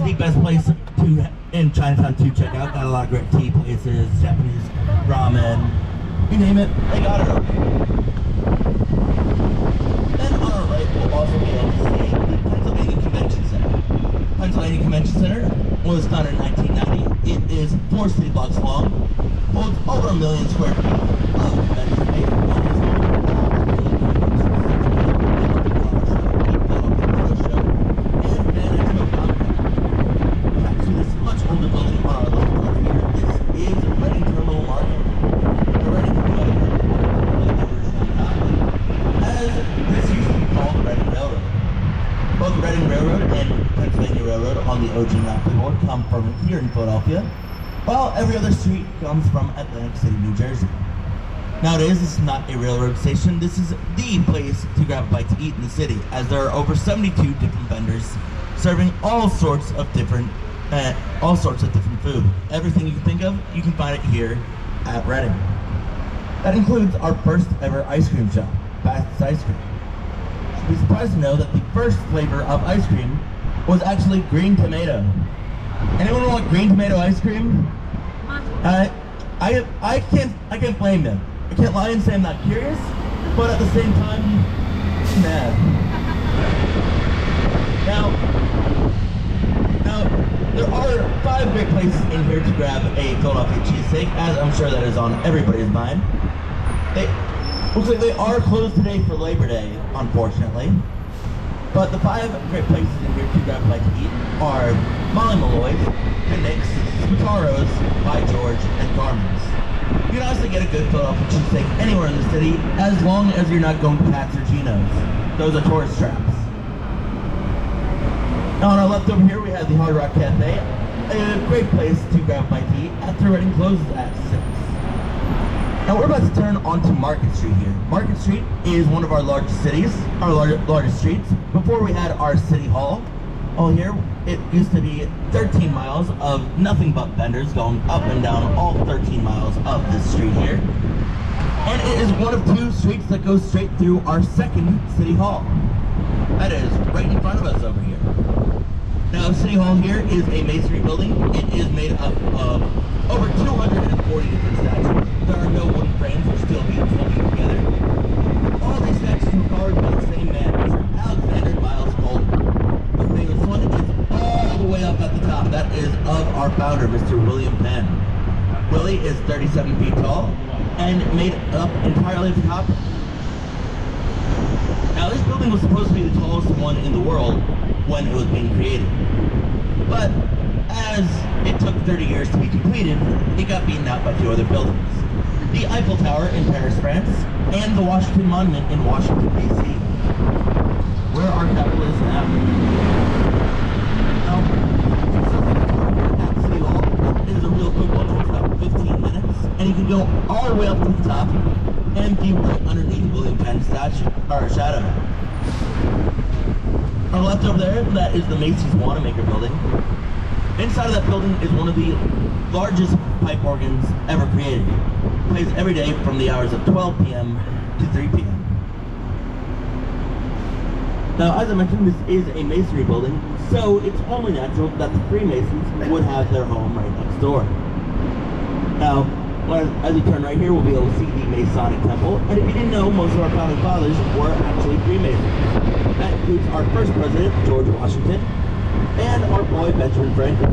the best place in Chinatown to check out. Got a lot of great tea places, Japanese ramen, you name it, they got it over here. Then on our right, we'll also be able to see the Pennsylvania Convention Center. Pennsylvania Convention Center was founded in 1990. It is 4 city blocks long, holds over 1 million square feet of convention space, and is home to all the this much older building on our left over here. This is Reading Terminal Market. The Reading as this used to be called the Reading Railroad. Both the Reading Railroad and Pennsylvania Railroad on the OG map board come from here in Philadelphia, while every other street comes from Atlantic City, New Jersey. Nowadays, this is not a railroad station. This is the place to grab a bite to eat in the city, as there are over 72 different vendors serving all sorts of different food. Everything you can think of, you can find it here at Reading. That includes our first ever ice cream shop, Bassett's Ice Cream. You'll be surprised to know that the first flavor of ice cream was actually green tomato. Anyone want green tomato ice cream? I can't blame them. I can't lie and say I'm not curious, but at the same time, I'm mad. Now, there are 5 great places in here to grab a Philadelphia cheesesteak, as I'm sure that is on everybody's mind. Looks like they are closed today for Labor Day, unfortunately. But the 5 great places in here to grab a bite to eat are Molly Malloy's, The Nick's, Spataro's, By George, and Carmen's. You can honestly get a good Philadelphia cheesesteak anywhere in the city, as long as you're not going to Pat's or Gino's. Those are tourist traps. Now on our left over here, we have the Hard Rock Cafe, a great place to grab a bite to eat after Reading closes at 6. Now we're about to turn onto Market Street here. Market Street is one of our largest cities, our largest streets. Before we had our City Hall, here, it used to be 13 miles of nothing but vendors going up and down all 13 miles of this street here. And it is one of 2 streets that goes straight through our second City Hall. That is right in front of us over here. Now, City Hall here is a masonry building. It is made up of over 240 different statues. There are no wooden frames or steel beams holding together. All these statues were carved by the same man, Mr. Alexander Miles Colton. The famous one is all the way up at the top. That is of our founder, Mr. William Penn. Willie is 37 feet tall and made up entirely at the top. Now, this building was supposed to be the tallest one in the world when it was being created. But as it took 30 years to be completed, it got beaten out by 2 other buildings. The Eiffel Tower in Paris, France, and the Washington Monument in Washington, D.C. Where our capital is now. Now, at City Hall, it is a real quick one. It's about 15 minutes, and you can go all the way up to the top and be right underneath William Penn's shadow. On the left over there, that is the Macy's Wanamaker building. Inside of that building is one of the largest pipe organs ever created. It plays every day from the hours of 12 p.m. to 3 p.m. Now, as I mentioned, this is a masonry building, so it's only natural that the Freemasons would have their home right next door. Now, as you turn right here, we'll be able to see the Masonic Temple, and if you didn't know, most of our founding fathers were actually Freemasons. That includes our first president, George Washington, and our boy, Benjamin Franklin.